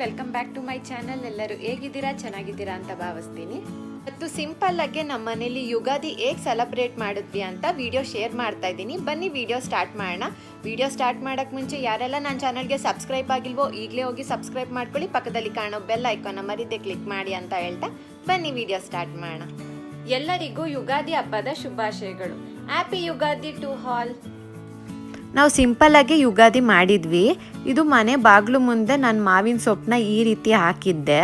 Welcome back to my channel. ಎಲ್ಲರೂ ಹೇಗಿದ್ದೀರಾ, ಚೆನ್ನಾಗಿದ್ದೀರಾ ಅಂತ ಭಾವಿಸ್ತೀನಿ. ಮತ್ತು ಸಿಂಪಲ್ ಆಗಿ ನಮ್ಮ ಮನೇಲಿ ಯುಗಾದಿ ಹೇಗೆ ಸೆಲೆಬ್ರೇಟ್ ಮಾಡಿದ್ವಿ ಅಂತ ವಿಡಿಯೋ ಶೇರ್ ಮಾಡ್ತಾ ಇದ್ದೀನಿ. ಬನ್ನಿ ವಿಡಿಯೋ ಸ್ಟಾರ್ಟ್ ಮಾಡೋಣ. ವಿಡಿಯೋ ಸ್ಟಾರ್ಟ್ ಮಾಡೋಕ್ಕೆ ಮುಂಚೆ ಯಾರೆಲ್ಲ ನನ್ನ ಚಾನಲ್ಗೆ ಸಬ್ಸ್ಕ್ರೈಬ್ ಆಗಿಲ್ವೋ ಈಗಲೇ ಹೋಗಿ ಸಬ್ಸ್ಕ್ರೈಬ್ ಮಾಡ್ಕೊಳ್ಳಿ. ಪಕ್ಕದಲ್ಲಿ ಕಾಣೋ ಬೆಲ್ ಐಕಾನ್ ಮರೀದೆ ಕ್ಲಿಕ್ ಮಾಡಿ ಅಂತ ಹೇಳ್ತಾ ಬನ್ನಿ ವಿಡಿಯೋ ಸ್ಟಾರ್ಟ್ ಮಾಡೋಣ. ಎಲ್ಲರಿಗೂ ಯುಗಾದಿ ಹಬ್ಬದ ಶುಭಾಶಯಗಳು. Happy Ugadi to all. ನಾವು ಸಿಂಪಲ್ಲಾಗಿ ಯುಗಾದಿ ಮಾಡಿದ್ವಿ. ಇದು ಮನೆ ಬಾಗಿಲು ಮುಂದೆ ನಾನು ಮಾವಿನ ಸೊಪ್ಪನ್ನ ಈ ರೀತಿ ಹಾಕಿದ್ದೆ.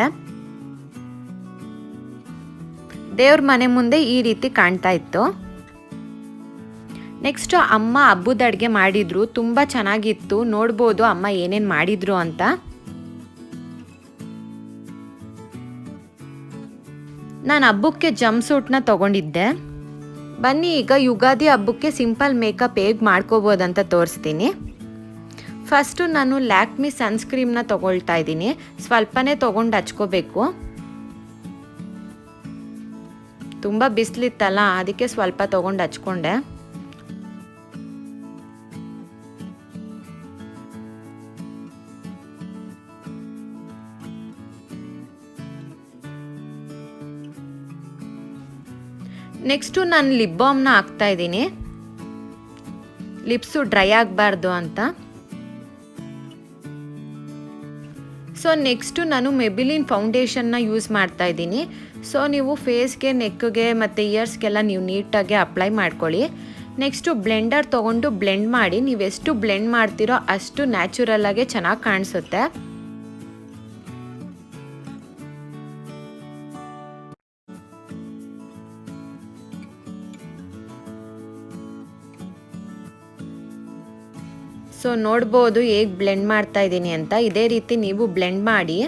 ದೇವ್ರ ಮನೆ ಮುಂದೆ ಈ ರೀತಿ ಕಾಣ್ತಾ ಇತ್ತು. ನೆಕ್ಸ್ಟ್ ಅಮ್ಮ ಹಬ್ಬದ ಅಡುಗೆ ಮಾಡಿದ್ರು, ತುಂಬ ಚೆನ್ನಾಗಿತ್ತು. ನೋಡ್ಬೋದು ಅಮ್ಮ ಏನೇನು ಮಾಡಿದ್ರು ಅಂತ. ನಾನು ಹಬ್ಬಕ್ಕೆ ಜಂಪ್ ಸೂಟ್ನ ತಗೊಂಡಿದ್ದೆ. ಬನ್ನಿ ಈಗ ಯುಗಾದಿ ಹಬ್ಬಕ್ಕೆ ಸಿಂಪಲ್ ಮೇಕಪ್ ಹೇಗೆ ಮಾಡ್ಕೋಬೋದಂತ ತೋರಿಸ್ತೀನಿ. ಫಸ್ಟು ನಾನು ಲ್ಯಾಕ್ಮಿ ಸನ್ಸ್ಕ್ರೀಮ್ನ ತೊಗೊಳ್ತಾ ಇದ್ದೀನಿ. ಸ್ವಲ್ಪನೇ ತೊಗೊಂಡು ಹಚ್ಕೋಬೇಕು. ತುಂಬ ಬಿಸಿಲಿತ್ತಲ್ಲ, ಅದಕ್ಕೆ ಸ್ವಲ್ಪ ತೊಗೊಂಡು ಹಚ್ಕೊಂಡೆ. ನೆಕ್ಸ್ಟು ನಾನು ಲಿಪ್ ಬಾಮ್ನ ಹಾಕ್ತಾ ಇದ್ದೀನಿ, ಲಿಪ್ಸು ಡ್ರೈ ಆಗಬಾರ್ದು ಅಂತ. ಸೊ ನೆಕ್ಸ್ಟು ನಾನು ಮೆಬಿಲಿನ್ ಫೌಂಡೇಶನ್ನ ಯೂಸ್ ಮಾಡ್ತಾ ಇದ್ದೀನಿ. ಸೊ ನೀವು ಫೇಸ್ಗೆ, ನೆಕ್ಗೆ ಮತ್ತು ಇಯರ್ಸ್ಗೆಲ್ಲ ನೀವು ನೀಟಾಗಿ ಅಪ್ಲೈ ಮಾಡ್ಕೊಳ್ಳಿ. ನೆಕ್ಸ್ಟು ಬ್ಲೆಂಡರ್ ತೊಗೊಂಡು ಬ್ಲೆಂಡ್ ಮಾಡಿ. ನೀವು ಎಷ್ಟು ಬ್ಲೆಂಡ್ ಮಾಡ್ತೀರೋ ಅಷ್ಟು ನ್ಯಾಚುರಲ್ಲಾಗೆ ಚೆನ್ನಾಗಿ ಕಾಣಿಸುತ್ತೆ. ಸೊ ನೋಡ್ಬೋದು ಹೇಗೆ ಬ್ಲೆಂಡ್ ಮಾಡ್ತಾ ಇದ್ದೀನಿ ಅಂತ. ಇದೇ ರೀತಿ ನೀವು ಬ್ಲೆಂಡ್ ಮಾಡಿ.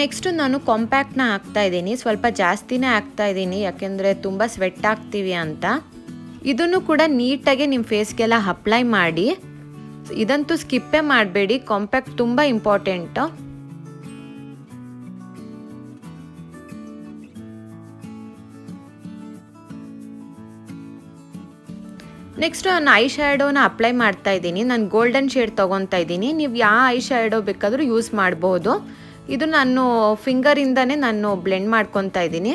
ನೆಕ್ಸ್ಟು ನಾನು ಕಾಂಪ್ಯಾಕ್ಟ್ನ ಹಾಕ್ತಾ ಇದ್ದೀನಿ. ಸ್ವಲ್ಪ ಜಾಸ್ತಿನೇ ಹಾಕ್ತಾ ಇದ್ದೀನಿ, ಯಾಕೆಂದರೆ ತುಂಬ ಸ್ವೆಟ್ ಆಗ್ತೀವಿ ಅಂತ. ಇದನ್ನು ಕೂಡ ನೀಟಾಗಿ ನಿಮ್ಮ ಫೇಸ್ಗೆಲ್ಲ ಅಪ್ಲೈ ಮಾಡಿ. ಇದಂತೂ ಸ್ಕಿಪ್ಪೇ ಮಾಡಬೇಡಿ, ಕಾಂಪ್ಯಾಕ್ಟ್ ತುಂಬ ಇಂಪಾರ್ಟೆಂಟು. ನೆಕ್ಸ್ಟ್ ನಾನು ಐ ಶ್ಯಾಡೋನ ಅಪ್ಲೈ ಮಾಡ್ತಾ ಇದ್ದೀನಿ. ನಾನು ಗೋಲ್ಡನ್ ಶೇಡ್ ತೊಗೊತಾ ಇದ್ದೀನಿ. ನೀವು ಯಾವ ಐ ಶ್ಯಾಡೋ ಬೇಕಾದರೂ ಯೂಸ್ ಮಾಡ್ಬೋದು. ಇದು ನಾನು ಫಿಂಗರಿಂದನೇ ನಾನು ಬ್ಲೆಂಡ್ ಮಾಡ್ಕೊತಾ ಇದ್ದೀನಿ,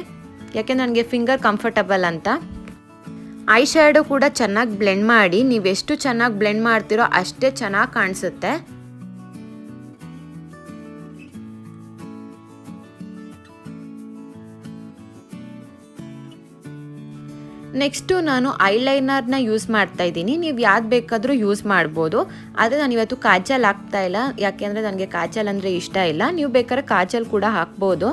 ಯಾಕೆ ನನಗೆ ಫಿಂಗರ್ ಕಂಫರ್ಟಬಲ್ ಅಂತ. ಐ ಶ್ಯಾಡೋ ಕೂಡ ಚೆನ್ನಾಗಿ ಬ್ಲೆಂಡ್ ಮಾಡಿ. ನೀವೆಷ್ಟು ಚೆನ್ನಾಗಿ ಬ್ಲೆಂಡ್ ಮಾಡ್ತೀರೋ ಅಷ್ಟೇ ಚೆನ್ನಾಗಿ ಕಾಣಿಸುತ್ತೆ. ನೆಕ್ಸ್ಟು ನಾನು ಐಲೈನರ್ನ ಯೂಸ್ ಮಾಡ್ತಾ ಇದ್ದೀನಿ. ನೀವು ಯಾವ್ದು ಬೇಕಾದರೂ ಯೂಸ್ ಮಾಡ್ಬೋದು. ಆದರೆ ನಾನು ಇವತ್ತು ಕಾಜಲ್ ಹಾಕ್ತಾ ಇಲ್ಲ, ಯಾಕೆಂದರೆ ನನಗೆ ಕಾಜಲ್ ಅಂದರೆ ಇಷ್ಟ ಇಲ್ಲ. ನೀವು ಬೇಕಾದ್ರೆ ಕಾಜಲ್ ಕೂಡ ಹಾಕ್ಬೋದು.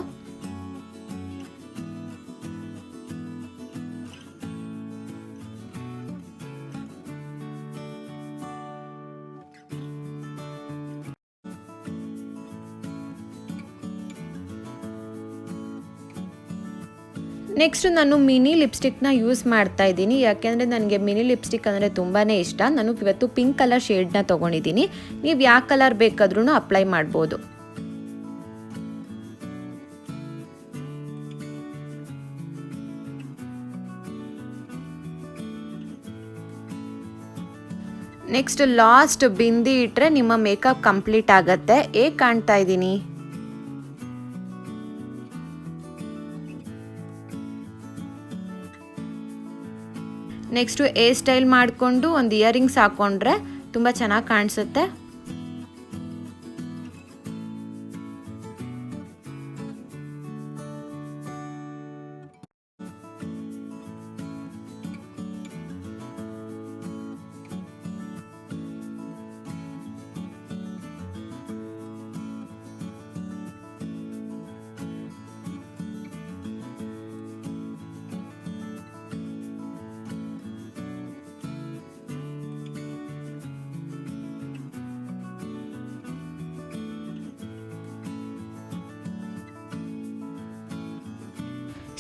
ನೆಕ್ಸ್ಟ್ ನಾನು ಮಿನಿ ಲಿಪ್ಸ್ಟಿಕ್ನ ಯೂಸ್ ಮಾಡ್ತಾ ಇದ್ದೀನಿ, ಯಾಕೆಂದರೆ ನನಗೆ ಮಿನಿ ಲಿಪ್ಸ್ಟಿಕ್ ಅಂದರೆ ತುಂಬಾ ಇಷ್ಟ. ನಾನು ಇವತ್ತು ಪಿಂಕ್ ಕಲರ್ ಶೇಡ್ನ ತೊಗೊಂಡಿದ್ದೀನಿ. ನೀವು ಯಾವ ಕಲರ್ ಬೇಕಾದ್ರೂ ಅಪ್ಲೈ ಮಾಡ್ಬೋದು. ನೆಕ್ಸ್ಟ್ ಲಾಸ್ಟ್ ಬಿಂದಿ ಇಟ್ಟರೆ ನಿಮ್ಮ ಮೇಕಪ್ ಕಂಪ್ಲೀಟ್ ಆಗುತ್ತೆ. ಹೇಗೆ ಕಾಣ್ತಾ ಇದ್ದೀನಿ? ನೆಕ್ಸ್ಟು ಹೇರ್ ಸ್ಟೈಲ್ ಮಾಡಿಕೊಂಡು ಒಂದು ಇಯರಿಂಗ್ಸ್ ಹಾಕ್ಕೊಂಡ್ರೆ ತುಂಬ ಚೆನ್ನಾಗಿ ಕಾಣಿಸುತ್ತೆ.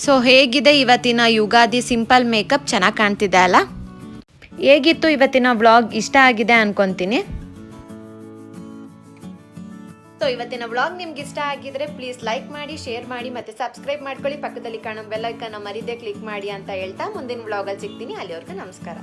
ಸೊ ಹೇಗಿದೆ ಇವತ್ತಿನ ಯುಗಾದಿ ಸಿಂಪಲ್ ಮೇಕಪ್? ಚೆನ್ನಾಗಿ ಕಾಣ್ತಿದೆ ಅಲ್ಲ? ಹೇಗಿತ್ತು ಇವತ್ತಿನ ವ್ಲಾಗ್? ಇಷ್ಟ ಆಗಿದೆ ಅನ್ಕೊತೀನಿ. ಸೊ ಇವತ್ತಿನ ವ್ಲಾಗ್ ನಿಮ್ಗೆ ಇಷ್ಟ ಆಗಿದ್ರೆ ಪ್ಲೀಸ್ ಲೈಕ್ ಮಾಡಿ, ಶೇರ್ ಮಾಡಿ ಮತ್ತು ಸಬ್ಸ್ಕ್ರೈಬ್ ಮಾಡ್ಕೊಳ್ಳಿ. ಪಕ್ಕದಲ್ಲಿ ಕಾಣೋ ಬೆಲ್ ಐಕಾನ್ ಮರಿದೇ ಕ್ಲಿಕ್ ಮಾಡಿ ಅಂತ ಹೇಳ್ತಾ ಮುಂದಿನ ವ್ಲಾಗಲ್ಲಿ ಸಿಗ್ತೀನಿ. ಅಲ್ಲಿವರೆಗೂ ನಮಸ್ಕಾರ.